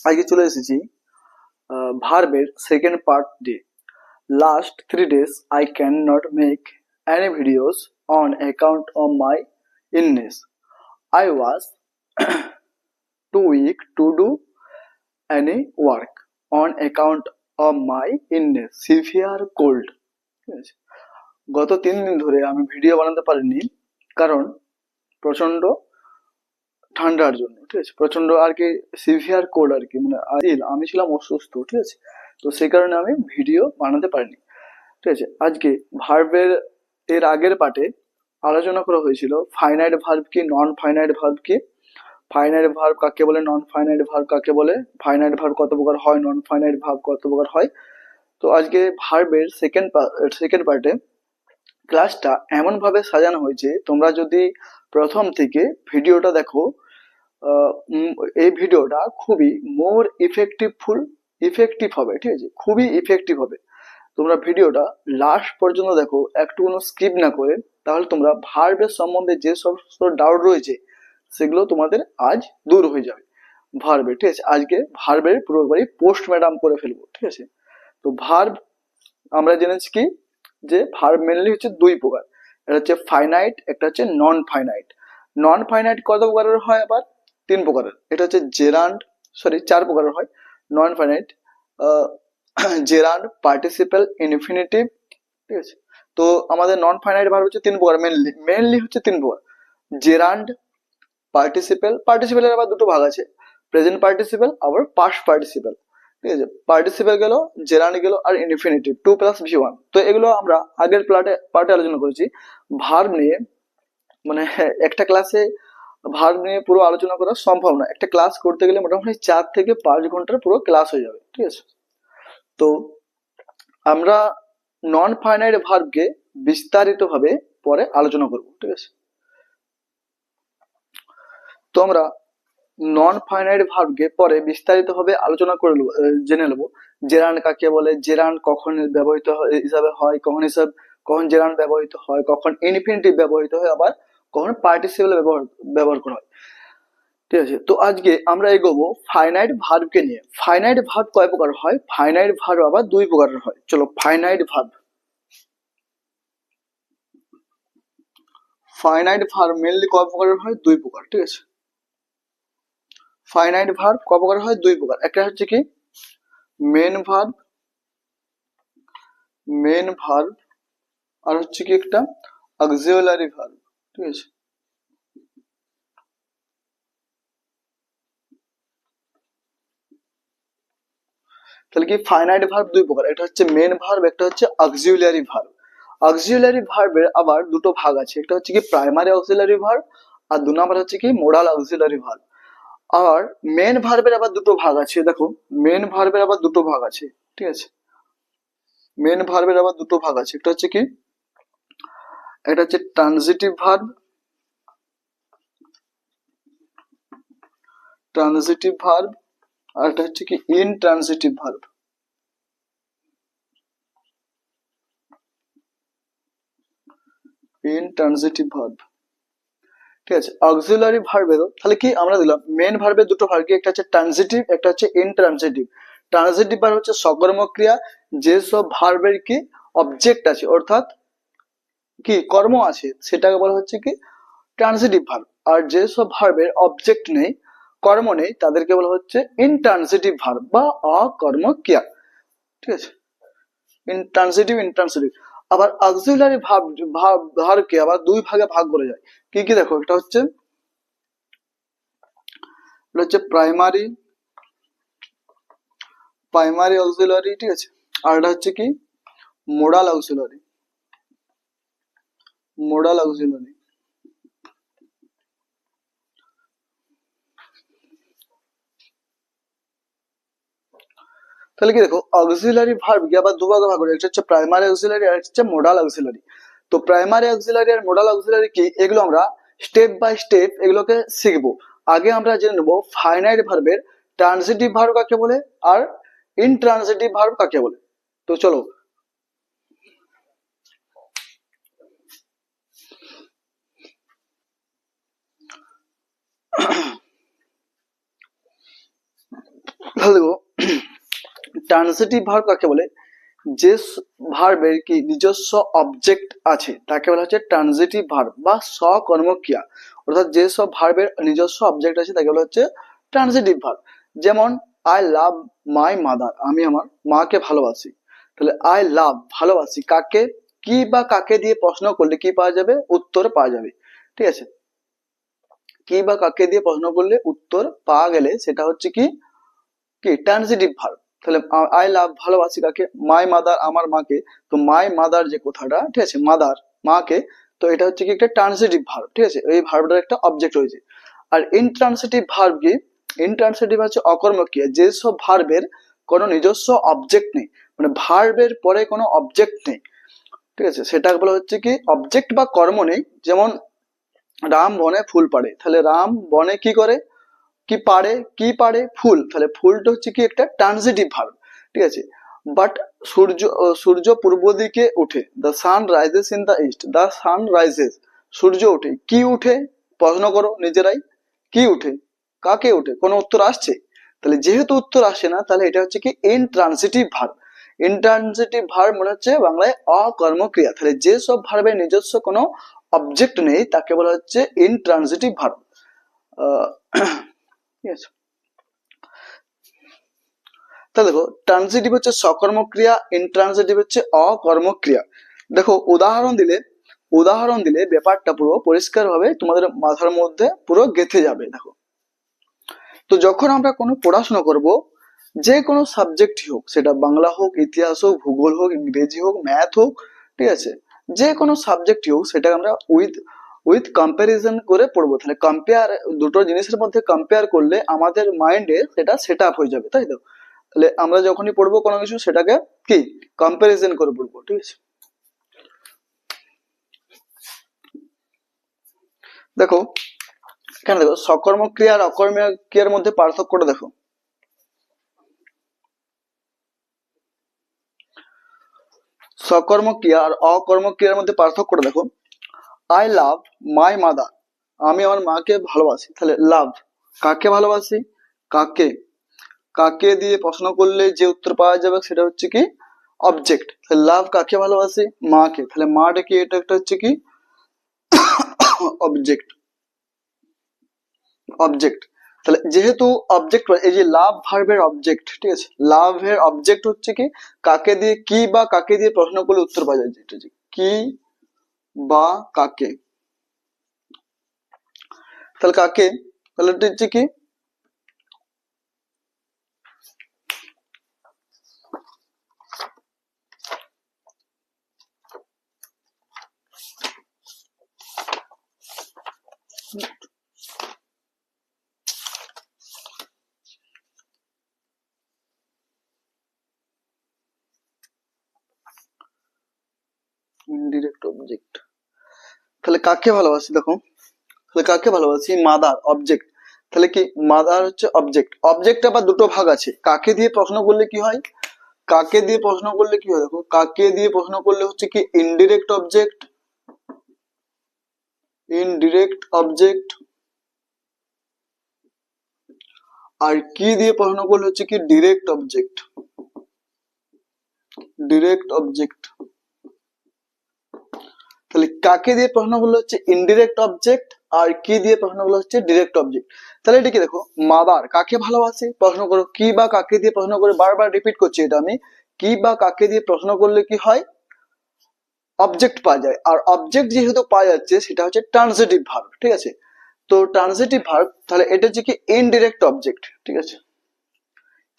আজকে চলে এসেছি ভার্বের সেকেন্ড পার্ট দিয়ে। Last 3 days I cannot make any videos on account of my illness. I was too weak to do any work on account of my illness, severe cold. গত 3 দিন ধরে আমি video বানাতে পারিনি, কারণ প্রচন্ড ঠান্ডার জন্য। ঠিক আছে, প্রচন্ড আর কি সিভিয়ার কোল্ড আর কি, মানে আমি ছিলাম অসুস্থ। ঠিক আছে, তো সেই কারণে আমি ভিডিও বানাতে পারিনি। ঠিক আছে, আজকে ভার্বের এর আগের পার্টে আলোচনা করা হয়েছিল ফাইনাইট ভার্ব কি, নন ফাইনাইট ভার্ব কি, ফাইনাইট ভার্ব কাকে বলে, নন ফাইনাইট ভার্ব কাকে বলে, ফাইনাইট ভার্ব কত প্রকার হয়, নন ফাইনাইট ভার্ব কত প্রকার হয়। তো আজকে ভার্বের সেকেন্ড পার্টে ক্লাসটা এমন ভাবে সাজানো হয়েছে, তোমরা যদি প্রথম থেকে ভিডিওটা দেখো, এই ভিডিওটা খুবই মোর ইফেক্টিভ হবে। ঠিক আছে, খুবই ইফেক্টিভ হবে। তোমরা ভিডিওটা লাস্ট পর্যন্ত দেখো, একটু কোনো স্কিপ না করে, তাহলে তোমরা ভার্বের সম্বন্ধে যে সমস্ত ডাউট রয়েছে সেগুলো তোমাদের আজ দূর হয়ে যাবে ভার্বে। ঠিক আছে, আজকে ভার্বের পুরোপুরি পোস্ট ম্যাডাম করে ফেলবো। ঠিক আছে, তো ভার্ব আমরা জেনেছি কি, যে ভার্ব মেনলি হচ্ছে দুই প্রকার। একটা হচ্ছে ফাইনাইট, একটা হচ্ছে নন ফাইনাইট। নন ফাইনাইট কত প্রকারের হয়? আবার 3 প্রকারের। এটা হচ্ছে জেরান্ড, 4 প্রকারের হয় non finite. Gerund, participle, infinitive. ঠিক আছে, তো আমাদের নন ফাইনাইট ভার্ব হচ্ছে 3 প্রকার, মেনলি হচ্ছে 3 প্রকার। জেরান্ড, পার্টিসিপেলের আবার দুটো ভাগ আছে, প্রেজেন্ট পার্টিসিপেল আবার পাস্ট পার্টিসিপেল। ঠিক আছে, পার্টিসিপেল গেল, জেরান্ড গেল, আর ইনফিনিটিভ 2+V1। তো এগুলো আমরা আগের পার্টে আলোচনা করেছি। ভার্ব নিয়ে মানে একটা ক্লাসে ভার্ব নিয়ে পুরো আলোচনা করা সম্ভব না। একটা ক্লাস করতে গেলে মোটামুটি 4 থেকে 5 ঘন্টার পুরো ক্লাস হয়ে যাবে। ঠিক আছে, তো আমরা নন ফাইনাইট ভার্বকে বিস্তারিত ভাবে পরে আলোচনা করব। ঠিক আছে, তো আমরা নন ফাইনাইট ভার্বকে পরে বিস্তারিত ভাবে আলোচনা করে জেনে নেব। জেরান্ড কাকে বলে, জেরান্ড কখন ব্যবহৃত হিসাবে হয়, কখন জেরান্ড ব্যবহৃত হয়, কখন ইনফিনিটিভ ব্যবহৃত হয়, আবার কখন পার্টিসিপেল ব্যবহার করা হয়। ঠিক আছে, তো আজকে আমরা এগোবো ফাইনাইট ভার্বকে নিয়ে। ফাইনাইট ভার্ব কয় প্রকার হয়? ফাইনাইট ভার্ব আবার 2 প্রকারের হয়। চলো, ফাইনাইট ভার্ব মেনলি কয় প্রকারের হয়? 2 প্রকার। ঠিক আছে, ফাইনাইট ভার্ব কয় প্রকার হয়? 2 প্রকার। একটা হচ্ছে কি মেন ভার্ব, আর হচ্ছে কি একটা অক্সিলারি ভার্ব। ঠিক আছে, তাহলে কি ফাইনাইট ভার্ব 2 প্রকার, একটা হচ্ছে মেন ভার্ব, একটা হচ্ছে অক্সিলারি ভার্ব। অক্সিলারি ভার্বের আবার দুটো ভাগ আছে, একটা হচ্ছে কি প্রাইমারি অক্সিলারি ভার্ব, আর 2 নাম্বার হচ্ছে কি মোডাল অক্সিলারি ভার্ব। আর মেন ভার্বের আবার দুটো ভাগ আছে। দেখো, মেন ভার্বের আবার দুটো ভাগ আছে। ঠিক আছে, মেন ভার্বের আবার দুটো ভাগ আছে। একটা হচ্ছে কি, একটা হচ্ছে ট্রানজিটিভ ভার্ব, আর একটা হচ্ছে কি ইনট্রানজিটিভ ভার্ব। ঠিক আছে, অক্সিলারি ভার্বেরও তাহলে কি আমরা দিলাম মেন ভার্বের দুটো ভাগ, একটা হচ্ছে ট্রানজিটিভ, একটা হচ্ছে ইনট্রানজিটিভ। ট্রানজিটিভ ভার্ব হচ্ছে সকর্মক ক্রিয়া, যেসব ভার্বের কি অবজেক্ট আছে, অর্থাৎ কি কর্ম আছে, সেটাকে বলা হচ্ছে কি ট্রানজিটিভ ভার্ব। আর যেসব ভার্বের অবজেক্ট নেই, কর্ম নেই, তাদেরকে বলা হচ্ছে ইনট্রানজিটিভ ভার্ব বা অকর্মক ক্রিয়া। ঠিক আছে, ইনট্রানজিটিভ। আবার অক্সিলারি ভার্বকে আবার 2 ভাগে ভাগ করে যায়। কি কি দেখো, এটা হচ্ছে প্রাইমারি অক্সিলারি। ঠিক আছে, আর এটা হচ্ছে কি মোডাল অক্সিলারি। তাহলে কি দেখো, অক্সিলারি ভার্বকে আবার 2 ভাগে ভাগ করে, একটা হচ্ছে প্রাইমারি অক্সিলারি, আর একটা হচ্ছে মোডাল অক্সিলারি। তো প্রাইমারি অক্সিলারি আর মোডাল অক্সিলারি কি, এগুলো আমরা স্টেপ বাই স্টেপ এগুলোকে শিখবো। আগে আমরা জেনে নেবো ফাইনাইট ভার্বের ট্রানজিটিভ ভার্ব কাকে বলে আর ইনট্রানজিটিভ ভার্ব কাকে বলে। তো চলো, তাহলে দেখো ট্রান্সিটিভ ভার্ব কাকে বলে, যে ভার্বের কি নিজস্ব অবজেক্ট আছে তাকে বলা হচ্ছে ট্রানজিটিভ ভার্ব বা সকর্মক্রিয়া। অর্থাৎ যে সব ভার্বের নিজস্ব অবজেক্ট আছে তাকে বলা হচ্ছে ট্রানজিটিভ ভার্ব। যেমন আই লাভ মাই মাদার, আমি আমার মাকে ভালোবাসি। তাহলে আই লাভ ভালোবাসি কাকে, কি বা কাকে দিয়ে প্রশ্ন করলে কি পাওয়া যাবে, উত্তর পাওয়া যাবে। ঠিক আছে, কি বা কাকে দিয়ে প্রশ্ন করলে উত্তর পাওয়া গেলে সেটা হচ্ছে কি কি ট্রানজিটিভ ভার্ব। তাহলে আই লাভ ভালোবাসি কাকে, মাই মাদার আমার মাকে। তো মাই মাদার যে কথাটা, ঠিক আছে, মাদার মাকে, তো এটা হচ্ছে কি একটা ট্রান্সিটিভ ভার্ব। ঠিক আছে, এই ভার্বটার একটা অবজেক্ট রয়েছে। আর ইনট্রান্সিটিভ ভার্ব কি, ইনট্রান্সিটিভ হচ্ছে অকর্মক্রিয়া, যেসব ভার্বের কোনো নিজস্ব অবজেক্ট নেই, মানে ভার্বের পরে কোনো অবজেক্ট নেই। ঠিক আছে, সেটা বলা হচ্ছে কি অবজেক্ট বা কর্ম নেই। যেমন রাম বনে ফুল পাড়ে, তাহলে রাম বনে কি করে, কি পারে, কি পারে, ফুল। তাহলে ফুলটা হচ্ছে কি একটা ট্রানজিটিভ ভার্ব। ঠিক আছে, বাট সূর্য পূর্ব দিকে উঠে, the sun rises in the east, the sun rises, সূর্য উঠে, কি উঠে, প্রশ্ন করো নিজেরাই, কি উঠে, কাকে উঠে, কোনো উত্তর আসছে? তাহলে যেহেতু উত্তর আসে না, তাহলে এটা হচ্ছে কি ইনট্রানজিটিভ ভার্ব। ইনট্রানজিটিভ ভার্ব মানে হচ্ছে বাংলায় অকর্মক্রিয়া। তাহলে যেসব ভার্বের নিজস্ব কোনো অবজেক্ট নেই তাকে বলা হচ্ছে ইনট্রানজিটিভ ভার্ব। ঠিক আছে, তাহলে দেখো ট্রানজিটিভ হচ্ছে সকর্মক্রিয়া, ইনট্রানজিটিভ হচ্ছে অকর্মক্রিয়া। দেখো উদাহরণ দিলে ব্যাপারটা পুরো পরিষ্কার ভাবে তোমাদের মাথার মধ্যে পুরো গেঁথে যাবে। দেখো, তো যখন আমরা কোনো পড়াশোনা করব, যে কোনো সাবজেক্টই হোক, সেটা বাংলা হোক, ইতিহাস হোক, ভূগোল হোক, ইংরেজি হোক, ম্যাথ হোক, ঠিক আছে, যে কোনো সাবজেক্টই হোক, সেটা আমরা উইথ কম্পারিজন করে পড়বো। তাহলে কম্পেয়ার, দুটো জিনিসের মধ্যে কম্পেয়ার করলে আমাদের মাইন্ডে সেটা সেট আপ হয়ে যাবে, তাই তো? তাহলে আমরা যখনই পড়বো কোনো কিছু, সেটাকে কি কম্পারিজন করে পড়বো। ঠিক আছে, দেখো এখানে দেখো সকর্মক্রিয়া আর অকর্মক্রিয়ার মধ্যে পার্থক্যটা দেখো। সকর্মক্রিয়া আর অকর্মক্রিয়ার মধ্যে পার্থক্যটা দেখো। আই লাভ মাই মাদার, আমি আমার মাকে ভালোবাসি। তাহলে লাভ কাকে ভালোবাসি, কাকে, কাকে দিয়ে প্রশ্ন করলে যে উত্তর পাওয়া যাবে সেটা হচ্ছে কি অবজেক্ট। তাহলে লাভ কাকে ভালোবাসি, মাকে। তাহলে মাটা কি, এটা একটা হচ্ছে কি অবজেক্ট, অবজেক্ট। তাহলে যেহেতু অবজেক্ট, এই যে লাভ ভার্বের অবজেক্ট, ঠিক আছে, লাভের অবজেক্ট হচ্ছে কি কাকে দিয়ে, কি বা কাকে দিয়ে প্রশ্ন করলে উত্তর পাওয়া যায়, যেটা হচ্ছে কি বা কাকে। তাহলে কাকে, তাহলে এটা হচ্ছে কি ইনডিরেক্ট অবজেক্ট। তাহলে কাকে ভালোবাসি, দেখো, তাহলে কাকে ভালোবাসি, মাদার অবজেক্ট। তাহলে কি মাদার হচ্ছে অবজেক্ট। অবজেক্ট আবার দুটো ভাগ আছে, কাকে দিয়ে প্রশ্ন করলে কি হয়, কাকে দিয়ে প্রশ্ন করলে কি হয়, দেখো কাকে দিয়ে প্রশ্ন করলে হচ্ছে কি ইনডিরেক্ট অবজেক্ট, ইনডিরেক্ট অবজেক্ট। আর কি দিয়ে প্রশ্ন করলে হচ্ছে কি ডিরেক্ট অবজেক্ট, ডিরেক্ট অবজেক্ট। তাহলে কাকে দিয়ে প্রশ্ন করলে হচ্ছে ইনডিরেক্ট অবজেক্ট, আর কি দিয়ে প্রশ্ন করলে হচ্ছে ডিরেক্ট অবজেক্ট। তাহলে এটা কি দেখো, মাদার কাকে ভালোবাসে, প্রশ্ন করো কি বা কাকে দিয়ে প্রশ্ন করে, বারবার রিপিট করছি এটা আমি, কি বা কাকে দিয়ে প্রশ্ন করলে কি হয় অবজেক্ট পাওয়া যায়। আর অবজেক্ট যেহেতু পাওয়া যাচ্ছে সেটা হচ্ছে ট্রানজিটিভ ভার্ব। ঠিক আছে, তো ট্রানজিটিভ ভার্ব, তাহলে এটা হচ্ছে কি ইনডিরেক্ট অবজেক্ট। ঠিক আছে,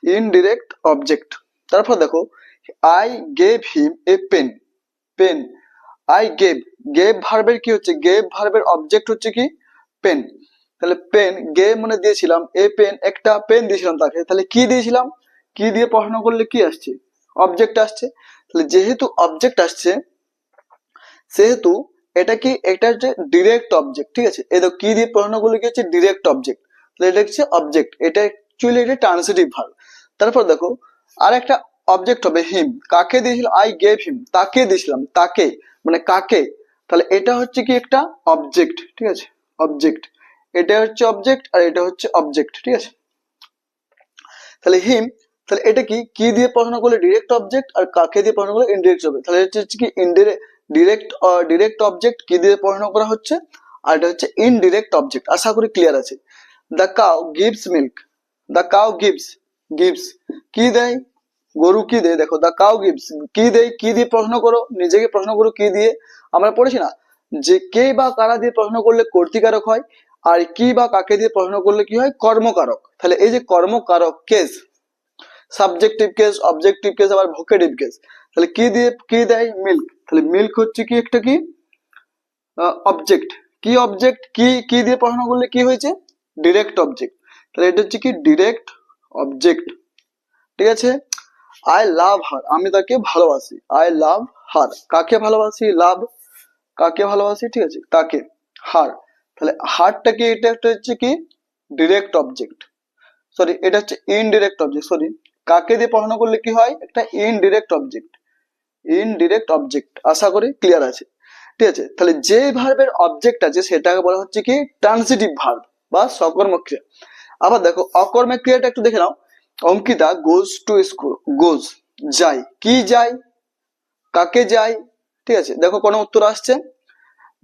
ইনডিরেক্ট অবজেক্ট। তারপর দেখো I gave him a pen, pen, I gave, gave ভার্বের কি হচ্ছে, গেভ ভার্বের অবজেক্ট হচ্ছে কি পেন। তাহলে পেন, গেভ মানে দিয়েছিলাম, এ পেন একটা পেন দিয়েছিলাম তাকে। তাহলে কি দিয়েছিলাম, কি দিয়ে প্রশ্ন করলে কি আসছে, অবজেক্ট আসছে। তাহলে যেহেতু অবজেক্ট আসছে সেহেতু এটা কি, এটা হচ্ছে ডিরেক্ট অবজেক্ট। ঠিক আছে, এই দেখো কি দিয়ে প্রশ্ন করলে কি হচ্ছে ডিরেক্ট অবজেক্ট, তাহলে এটা হচ্ছে অবজেক্ট, এটা অ্যাকচুয়ালি এটা ট্রান্সিটিভ ভার্ব। তারপর দেখো আর একটা অবজেক্ট হবে হিম, কাকে দিয়েছিলাম, আই গেভ হিম, তাকে দিয়েছিলাম, তাকে মানে কাকে। তাহলে এটা হচ্ছে কি একটা অবজেক্ট। ঠিক আছে, অবজেক্ট, এটা হচ্ছে অবজেক্ট আর এটা হচ্ছে অবজেক্ট। ঠিক আছে, তাহলে হিম, তাহলে এটা কি দিয়ে প্রশ্ন করলে ডিরেক্ট অবজেক্ট, আর কাকে দিয়ে প্রশ্ন করলে ইনডিরেক্ট অবজেক্ট। তাহলে এটা হচ্ছে কি ডিরেক্ট অবজেক্ট কি দিয়ে প্রশ্ন করা হচ্ছে, আর এটা হচ্ছে ইনডিরেক্ট অবজেক্ট। আশা করি ক্লিয়ার আছে। The cow gives milk, the cow gives কি দেয়, গরু কি দেয়, দেখো দ্য কাউ গিভস কি দেয়, কি দিয়ে প্রশ্ন করো, নিজেকে প্রশ্ন করো কি দিয়ে। আমরা পড়েছি না যে কে বা কারা দিয়ে প্রশ্ন করলে কর্তৃকারক হয়, আর কি বা কাকে দিয়ে প্রশ্ন করলে কি হয়, কর্মকারক। তাহলে এই যে কর্মকারক case, subjective case, objective case, আবার ভোকেটিভ কেস। তাহলে কি দিয়ে কি দেয়, মিল্ক। তাহলে মিল্ক হচ্ছে কি একটা কি অবজেক্ট, কি অবজেক্ট, কি দিয়ে প্রশ্ন করলে কি হয়েছে, ডিরেক্ট অবজেক্ট। তাহলে এটা হচ্ছে কি ডিরেক্ট অবজেক্ট, ঠিক আছে। আই লাভ হার, আমি তাকে ভালোবাসি, আই লাভ হার, কাকে ভালোবাসি, লাভ কাকে ভালোবাসি, ঠিক আছে, তাকে, হার। তাহলে হারটা কি, এটা একটা হচ্ছে কি ডিরেক্ট অবজেক্ট, সরি এটা হচ্ছে ইনডিরেক্ট অবজেক্ট, সরি কাকে দিয়ে প্রশ্ন করলে কি হয়, একটা ইনডিরেক্ট অবজেক্ট। আশা করি ক্লিয়ার আছে, ঠিক আছে। তাহলে যে ভার্বের অবজেক্ট আছে সেটাকে বলা হচ্ছে কি ট্রান্সিটিভ ভার্ব বা সকর্মক ক্রিয়া। আবার দেখো অকর্মক ক্রিয়াটা একটু দেখে নাও। অঙ্কিতা গোজ টু স্কুল, গোজ যায়, কি যায়, কাকে যায়, ঠিক আছে। দেখো কোনো উত্তর আসছে,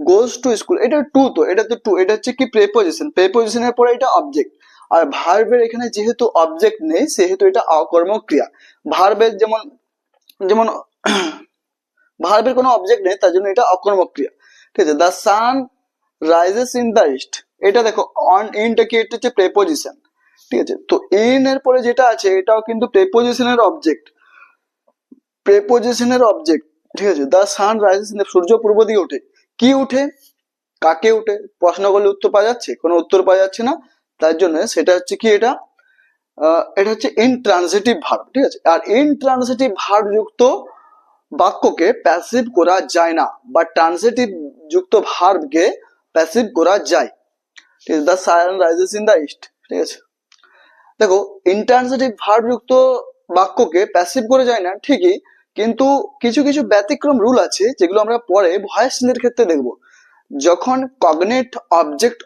গোজ টু স্কুল, এটা টু, তো এটা তো টু, এটা হচ্ছে কি প্রেপোজিশনের পরে এটা অবজেক্ট। আর ভার্বের এখানে যেহেতু অবজেক্ট নেই সেহেতু এটা অকর্মক ক্রিয়া। ভার্বের যেমন যেমন ভার্বের কোনো অবজেক্ট নেই তার জন্য এটা অকর্মক ক্রিয়া, ঠিক আছে। The sun rises in the east, এটা দেখো অন ইনটা কি, এটা হচ্ছে প্রেপোজিশন, ঠিক আছে। তো ইন এর পরে যেটা আছে এটাও কিন্তু প্রেপোজিশনের অবজেক্ট, ঠিক আছে। দ্য সান রাইজেস ইন, সূর্য পূর্ব দিকে ওঠে, কি উঠে, কাকে উঠে, প্রশ্ন করলে উত্তর পাওয়া যাচ্ছে, কোনো উত্তর পাওয়া যাচ্ছে না, তার জন্য সেটা হচ্ছে কি এটা হচ্ছে ইনট্রানজিটিভ ভার্ব, ঠিক আছে। আর ইনট্রানজিটিভ ভার্ব যুক্ত বাক্যকে প্যাসিভ করা যায় না, বা ট্রানজিটিভ যুক্ত ভার্বকে প্যাসিভ করা যায়, ঠিক আছে। The sun rises in the east, ঠিক আছে। দেখো ইনট্রানজিটিভ ভার্ব যুক্ত বাক্যকে প্যাসিভ করে যায় না ঠিকই, কিন্তু কিছু কিছু ব্যতিক্রম রুল আছে যেগুলো আমরা পরে ভয়েস চেঞ্জের ক্ষেত্রে দেখব। যখন কগনেট অবজেক্ট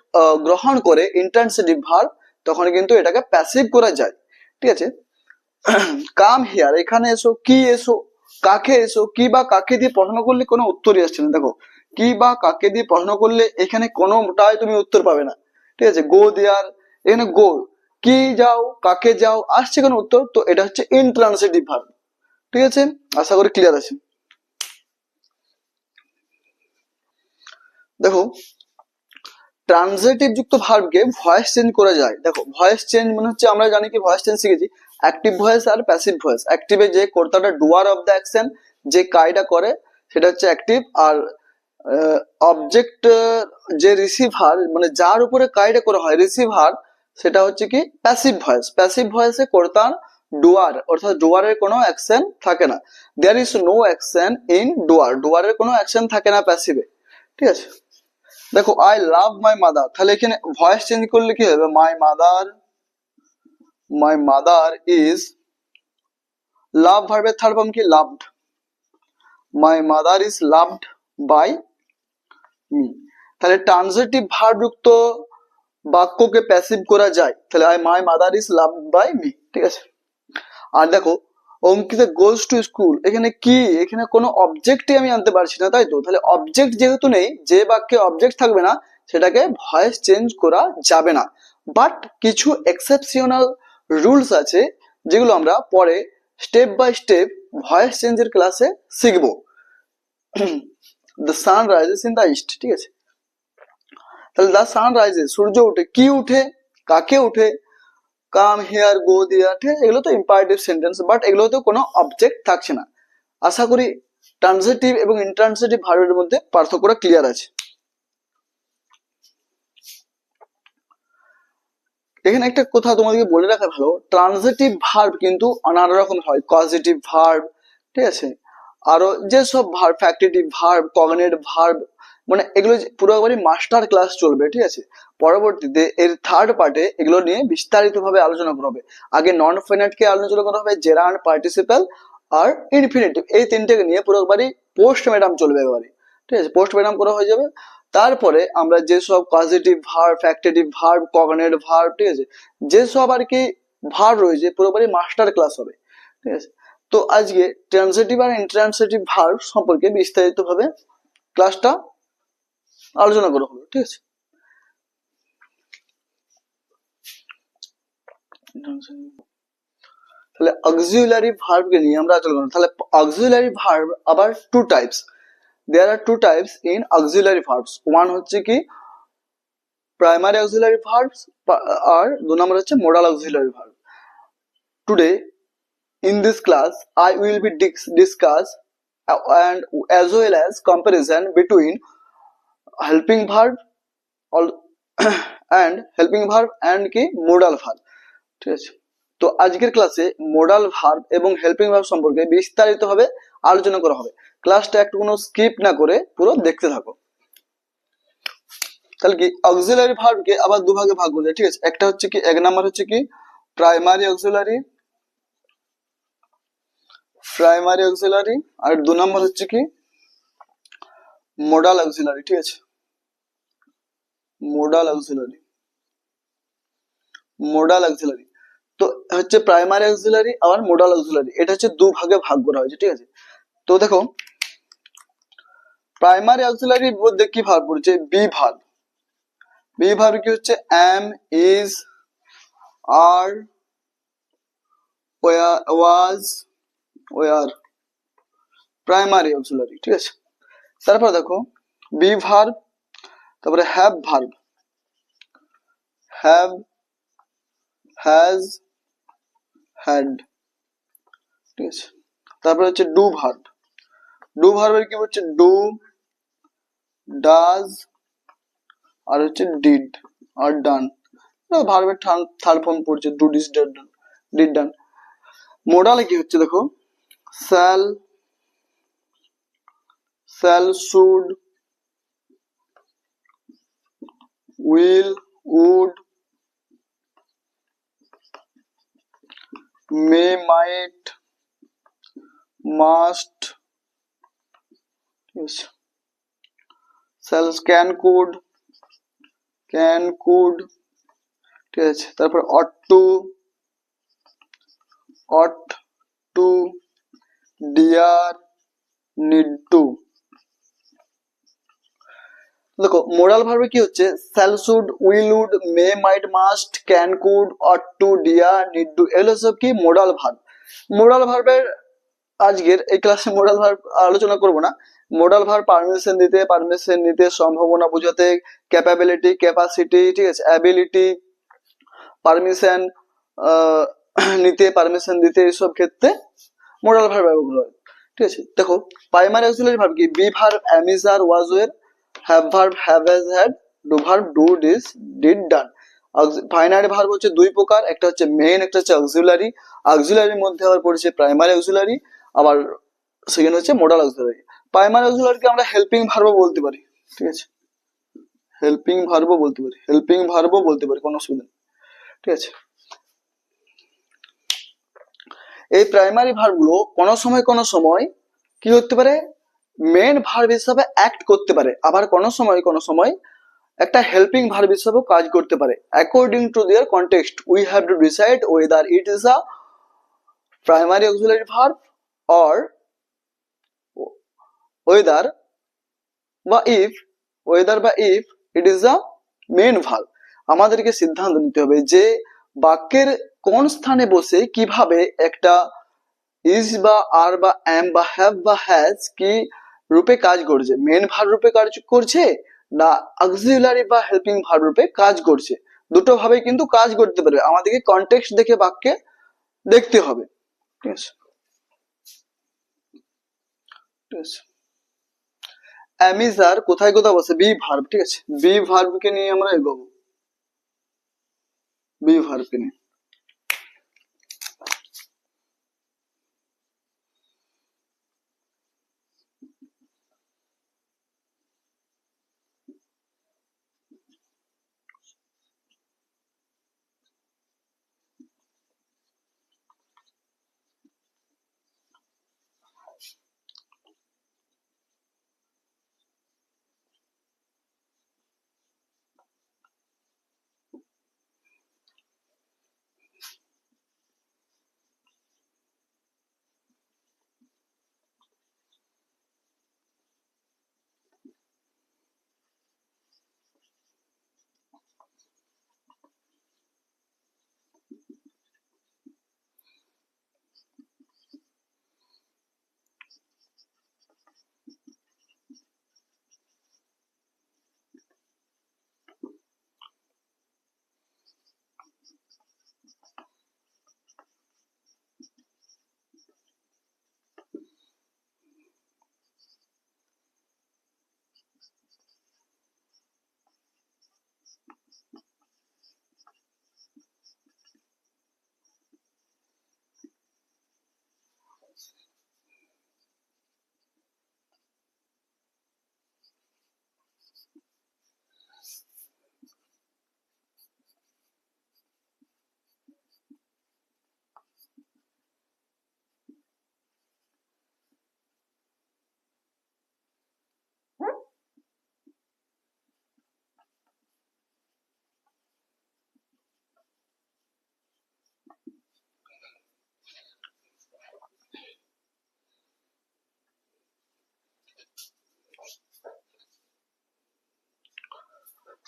গ্রহণ করে ইন্ট্রান্সিটিভ ভার্ব তখন কিন্তু এটাকে প্যাসিভ করা যায়, ঠিক আছে। কাম হিয়ার, এখানে এসো, কি এসো, কাকে এসো, কি বা কাকে দিয়ে প্রশ্ন করলে কোনো উত্তরই আসছে না। দেখো কি বা কাকে দিয়ে প্রশ্ন করলে এখানে কোনোটাই তুমি উত্তর পাবে না, ঠিক আছে। গো দেয়ার, এখানে গো, কি যাও, কাকে যাও, আসছে কোনো উত্তর, তো এটা হচ্ছে ইনট্রান্সিটিভ ভার্ব, ঠিক আছে। আশা করি ক্লিয়ার আছে। দেখো ট্রানজিটিভ যুক্ত ভার্বকে ভয়েস চেঞ্জ করা যায়। দেখো ভয়েস চেঞ্জ মানে হচ্ছে, আমরা জানি কি ভয়েস চেঞ্জ শিখেছি অ্যাক্টিভ ভয়েস আর প্যাসিভ ভয়েস। অ্যাক্টিভে যে কর্তাটা ডুয়ার অফ দ্য অ্যাকশন, যে কাজটা করে সেটা হচ্ছে অ্যাক্টিভ, আর অবজেক্ট যে রিসিভার মানে যার উপরে কাজটা করা হয় রিসিভার, সেটা হচ্ছে কি প্যাসিভ ভয়েস। প্যাসিভ ভয়েসে কর্তার ডুয়ার, অর্থাৎ ডুয়ারের কোনো অ্যাকশন থাকে না। There is no action in doer, ডুয়ারের কোনো অ্যাকশন থাকে না প্যাসিভে, ঠিক আছে। দেখো আই লাভ মাই মাদার, তাহলে এখানে ভয়েস চেঞ্জ করলে কি হবে, মাই মাদার ইজ, লাভ ভার্বের থার্ড ফর্ম কি loved, my mother is loved by me. তাহলে ট্রানজিটিভ ভার্ব যুক্ত বাক্যকে প্যাসিভ করা যায়, তাহলে my mother is loved by me, ঠিক আছে। আর দেখো অঙ্কিতা গোজ টু স্কুল, এখানে কি, এখানে কোনো অবজেক্টই আমি আনতে পারছি না, তাই তো। তাহলে অবজেক্ট যেহেতু নেই, যে বাক্যে অবজেক্ট থাকবে না সেটাকে ভয়েস চেঞ্জ করা যাবে না। বাট কিছু এক্সেপশনাল রুলস আছে যেগুলো আমরা পরে স্টেপ বাই স্টেপ ভয়েস চেঞ্জের ক্লাসে শিখবো। The sun rises in the east, ঠিক আছে। তাহলে দ্য সান রাইজেস, সূর্য উঠে, কি উঠে, কাকে উঠে, কাম হিয়ার, গো দেয়ার, ঠিক আছে। এগুলো তো ইম্পারেটিভ সেন্টেন্স, বাট এগুলোতে কোনো অবজেক্ট থাকছে না। আশা করি ট্রানজিটিভ এবং ইনট্রানজিটিভ ভার্বের মধ্যে পার্থক্যটা ক্লিয়ার আছে। এখানে একটা কথা তোমাদেরকে বলে রাখা ভালো, ট্রানজিটিভ ভার্ব কিন্তু নানা রকম হয়, কজিটিভ ভার্ব, ঠিক আছে। আরো যেসব verb, factitive verb, cognate verb, মানে এগুলো পুরোপুরি মাস্টার ক্লাস চলবে, ঠিক আছে। পরবর্তীতে এর থার্ড পার্টে এগুলো নিয়ে বিস্তারিত ভাবে আলোচনা করা হবে। আগে নন ফাইনাইট কে আলোচনা করা হবে, জেরান্ড, পার্টিসিপাল আর ইনফিনিটিভ, এই তিনটেকে নিয়ে পুরোপুরি পোস্ট ম্যাডাম চলবে একেবারে, ঠিক আছে। পোস্ট ম্যাডাম করা হয়ে যাবে। তারপরে আমরা যেসব positive verb, factitive verb, cognate verb, ঠিক আছে, যেসব আর কি ভার্ব রয়েছে পুরোপুরি মাস্টার ক্লাস হবে, ঠিক আছে। তো আজকে ট্রান্সিটিভ আর ইন্ট্রান্সিটিভ ভার্ব সম্পর্কে বিস্তারিত ভাবে ক্লাসটা আলোচনা করা হলো, ঠিক আছে। তাহলে অক্সিলারি ভার্বকে নিয়ে আমরা আলোচনা করব। তাহলে অক্সিলারি ভার্ব আবার two types, there are two types in auxiliary verbs. One হচ্ছে কি প্রাইমারি অক্সিলারি ভার্বস, আর দু নম্বর হচ্ছে modal auxiliary verb. Today in this class I will be discuss and as well as comparison between helping verb and helping verb and কি modal verb, ঠিক আছে। তো আজকের ক্লাসে মোডাল ভার্ব এবং হেল্পিং ভার্ব সম্পর্কে বিস্তারিতভাবে আলোচনা করা হবে। ক্লাসটা একটু কোনো স্কিপ না করে পুরো দেখতে থাকো। তাহলে কি অক্সিলারি ভার্বকে আবার দুভাগে ভাগ করা যায়, ঠিক আছে। একটা হচ্ছে কি এক নাম্বার হচ্ছে কি প্রাইমারি অক্সিলারি আর দু নম্বর হচ্ছে কি মোডাল অক্সিলারি, ঠিক আছে। মোডাল অক্সিলারি তো হচ্ছে প্রাইমারি অক্সিলারি আর মোডাল অক্সিলারি, এটা হচ্ছে দু ভাগে ভাগ করা হয়েছে, ঠিক আছে। তো দেখো প্রাইমারি অক্সিলারির মধ্যে কি ভার্ব পড়ছে বি ভার্ব। বি ভার্ব কি হচ্ছে am, is, are, was, were, primary auxiliary, ঠিক আছে। তারপর দেখো বি ভার্ব, তারপরে have verb, have, has, had, ঠিক আছে। তারপর হচ্ছে ডু ভার্ব। ডু ভার্বের কি হচ্ছে ডু, ডাজ, আর হচ্ছে ডিড আর ডান। ভার্বের থার্ড ফর্ম পড়ছে do, did, done, did, done. মোডালে কি হচ্ছে দেখো shall, should, will, would, may, might, must, shall, can, could, ঠিক আছে। তারপর ought to, dare, need to. দেখো মোডাল ভার্বে কি হচ্ছে shall, should, will, would, may, might, must, can, could, ought to, dare, need to, এগুলো সব কি মোডাল ভার্ব। মোডাল ভার্বের আজকের এই ক্লাসে মোডাল ভার্ব আলোচনা করব না। মোডাল ভার্ব পারমিশন নিতে, সম্ভাবনা বোঝাতে, ক্যাপাবিলিটি, ক্যাপাসিটি, ঠিক আছে, অ্যাবিলিটি, পারমিশন নিতে, পারমিশন দিতে, এইসব ক্ষেত্রে মোডাল ভার্ব ব্যবহার হয়, ঠিক আছে। দেখো প্রাইমারি অক্সিলারি ভার্ব কি be verb am, is, are, was, were, have verb have, has, had, do verb do, did, done. ফাইনারি ভার্ব হচ্ছে দুই প্রকার, একটা হচ্ছে মেইন, একটা হচ্ছে অক্সিলারি। অক্সিলারির মধ্যে আবার পড়ছে প্রাইমারি অক্সিলারি, আবার সেকেন্ড হচ্ছে মোডাল অক্সিলারি। প্রাইমারি অক্সিলারিকে আমরা হেল্পিং ভার্ব বলতে পারি, ঠিক আছে। হেল্পিং ভার্ব বলতে পারি, কোনো অসুবিধা নেই, ঠিক আছে। এই প্রাইমারি ভার্বগুলো কোনো সময় কি করতে পারে মেন ভার্ব হিসাবে অ্যাক্ট করতে পারে, আবার কোনো সময় একটা হেল্পিং ভার্ব হিসাবেও কাজ করতে পারে। According to their context we have to decide whether it is a primary auxiliary verb or whether বা if it is a main verb. আমাদেরকে সিদ্ধান্ত নিতে হবে যে বাক্যের কোন স্থানে বসে কিভাবে একটা ইজ বা আর বা এম বা হ্যাভ বা হ্যাজ কি রূপে কাজ করছে, মেন ভার্ব রূপে কাজ করছে না অক্সিলারি বা হেল্পিং ভার্ব রূপে কাজ করছে। দুটো ভাবে কিন্তু কাজ করতে পারবে, আমাদেরকে কনটেক্সট দেখে বাক্যে দেখতে হবে, ঠিক আছে। অ্যামিজার কোথায় বসে বি ভার্ব, ঠিক আছে। বি ভার্বকে নিয়ে আমরা এগোবো, বি ভার্বকে নিয়ে।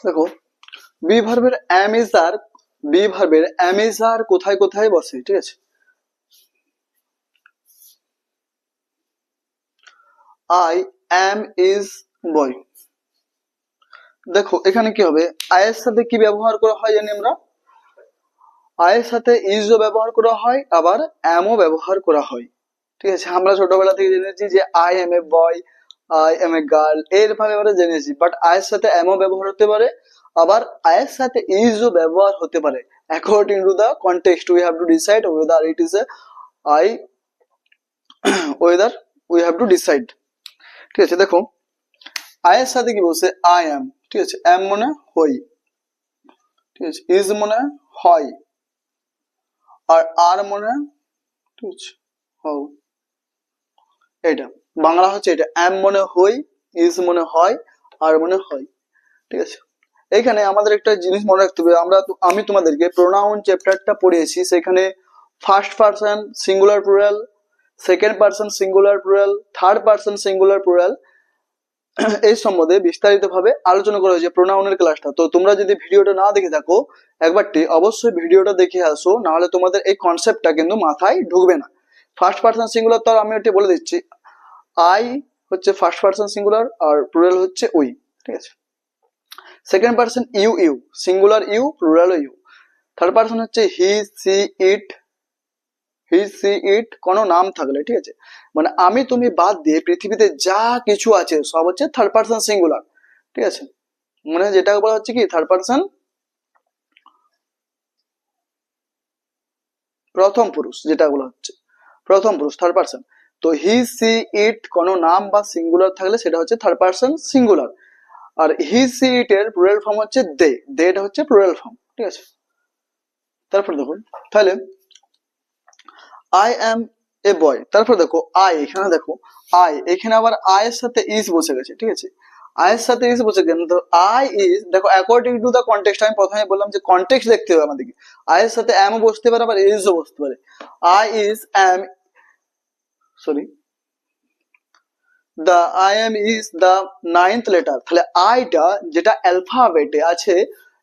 দেখো বি ভার্বের এম ইজ আর কোথায় কোথায় বসে, ঠিক আছে। I am is boy. দেখো এখানে কি হবে, আয়ের সাথে কি ব্যবহার করা হয় জানি আমরা, আয়ের সাথে ইজও ব্যবহার করা হয়, আবার এমও ব্যবহার করা হয়, ঠিক আছে। আমরা ছোটবেলা থেকে জেনেছি যে I am a boy, I am a girl, এরভাবে আমরা জেনেছি। বাট আয়ের সাথে এমও ব্যবহার হতে পারে, আবার আয়ের সাথে ইজও ব্যবহার হতে পারে। According to the context we have to decide whether it is A I, weather we have to decide, ঠিক আছে। দেখো আয়ের সাথে কি বলছে, আই এম, ঠিক আছে। এম মনে হই, ঠিক আছে। ইজ মনে হয়, আর আর মনে, ঠিক আছে, হও। এটা বাংলা হচ্ছে এটা, এম মনে হই, ইজ মনে হয়, আর মনে হয়, ঠিক আছে। এখানে আমাদের একটা জিনিস মনে রাখতে হবে, আমি তোমাদেরকে প্রোনাউন চ্যাপ্টারটা পড়িয়েছি, সেখানে first person singular plural, second person singular plural, third person singular plural, এই সম্বন্ধে বিস্তারিতভাবে আলোচনা করা হয়েছে প্রোনাউনের ক্লাসটা। তো তোমরা যদি ভিডিওটা না দেখে থাকো, একবারটি অবশ্যই ভিডিওটা দেখে আসো, নাহলে তোমাদের এই কনসেপ্টটা কিন্তু মাথায় ঢুকবে না। ফার্স্ট পারসন সিঙ্গুলার তো আমি একটু বলে দিচ্ছি, আই হচ্ছে ফার্স্ট পারসন সিঙ্গুলার, আর প্লুরাল হচ্ছে উই, ঠিক আছে। Second person you, singular you, plural you. Third person হচ্ছে হি সি ইট কোনো নাম থাকলে, ঠিক আছে। মানে আমি তুমি বাদ দিয়ে পৃথিবীতে যা কিছু আছে সব হচ্ছে থার্ড পারসন সিঙ্গুলার, ঠিক আছে। মানে যেটা বলা হচ্ছে কি থার্ড পারসন প্রথম পুরুষ, যেটা বলা হচ্ছে প্রথম পুরুষ, থার্ড পারসন। তো হি সি ইট কোনো নাম বা সিঙ্গুলার থাকলে সেটা হচ্ছে থার্ড পারসন সিঙ্গুলার। আর হি সি ইট এর প্লুরাল ফর্ম হচ্ছে দে, দেটা হচ্ছে প্লুরাল ফর্ম, ঠিক আছে। তারপর দেখুন তাহলে আই এম এ বয়, তারপর দেখো আই, এখানে দেখো আই, এখানে আবার আয়ের সাথে ইজ বসে গেছে, ঠিক আছে। আয়ের সাথে ইজ বসে গেছে, তো আই ইজ, দেখো অ্যাকর্ডিং টু দ্য কনটেক্সট, আমি প্রথমে বললাম যে কনটেক্সট দেখতে হবে আমাদেরকে। আয়ের সাথে এম বসতে পারে, আবার ইজও বসতে পারে। I is am, sorry, the I am is the ninth letter. তাহলে আইটা যেটা অ্যালফাবেটে আছে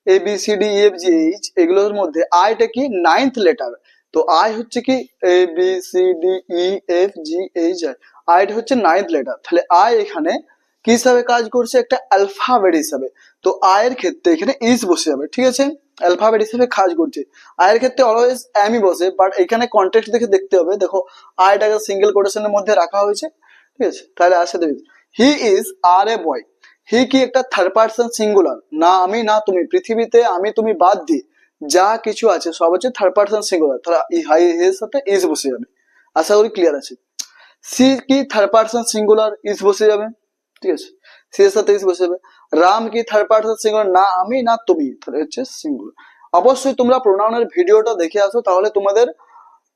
A B C D E F G H, এগুলোর মধ্যে আইটা কি নাইন্থ লেটার। তো আই হচ্ছে কি A B C D E F G H I, আইটা হচ্ছে নাইন্থ লেটার। তাহলে আই এখানে কি হিসাবে কাজ করছে, একটা অ্যালফাবেট হিসাবে। তো আয়ের ক্ষেত্রে এখানে ইজ বসে যাবে, ঠিক আছে। অ্যালফাবেট হিসেবে কাজ করছে। আয়ের ক্ষেত্রে অলওয়েজ এমই বসে, বাট এখানে কন্টেক্সট দেখে দেখতে হবে। দেখো আইটাকে সিঙ্গেল কোটেশনের মধ্যে রাখা হয়েছে, ঠিক আছে। তাহলে আসে দেবে হি ইজ আর এ বয়। হি কি একটা থার্ড পারসন সিঙ্গুলার, না আমি না তুমি, পৃথিবীতে আমি তুমি বাদ দিয়ে যা কিছু আছে সব হচ্ছে থার্ড পারসন সিঙ্গুলার। তাহলে এর সাথে ইজ বসে যাবে, আশা করি ক্লিয়ার আছে। সি কি থার্ড পারসন সিঙ্গুলার, ইজ বসে যাবে, ঠিক আছে। সি এর সাথে ইজ বসে যাবে। রাম কি থার্ড পারসন সিঙ্গুলার, না আমি না তুমি, তাহলে হচ্ছে সিঙ্গুলার। অবশ্যই তোমরা প্রোনাউনের ভিডিওটা দেখে আসো, তাহলে তোমাদের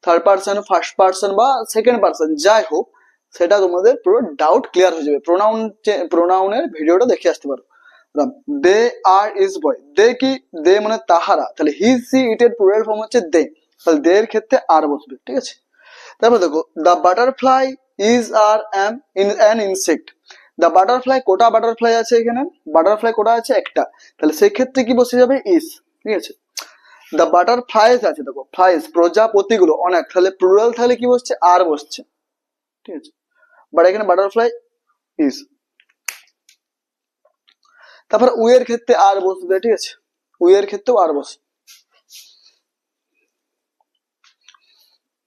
থার্ড পারসন, ফার্স্ট পারসন বা সেকেন্ড পারসন যাই হোক, সেটা তোমাদের পুরো ডাউট ক্লিয়ার হয়ে যাবে। প্রোনাউনের ভিডিওটা দেখে আসতে পারো। দে আর ইজ বয়, দে কি, দে মানে তাহারা, তাহলে হি সি ইট এর প্লুরাল ফর্ম হচ্ছে দে, তাহলে দে এর ক্ষেত্রে আর বসবে, ঠিক আছে। তারপর দেখো the butterfly is are an insect. The butterfly, কোটা বাটারফ্লাই আছে এখানে, বাটারফ্লাই কোটা আছে একটা, তাহলে সেই ক্ষেত্রে কি বসে যাবে, ইজ, ঠিক আছে। দ্য বাটারফ্লাইজ আছে, দেখো ফ্লাইজ প্রজাপতিগুলো অনেক, তাহলে প্লুরাল থাকলে কি বসছে, আর বসছে, ঠিক আছে। বাট এখানে বাটারফ্লাই ইজ। তারপর উই এর ক্ষেত্রে আর বসবে, ঠিক আছে, উই এর ক্ষেত্রেও আর বসে।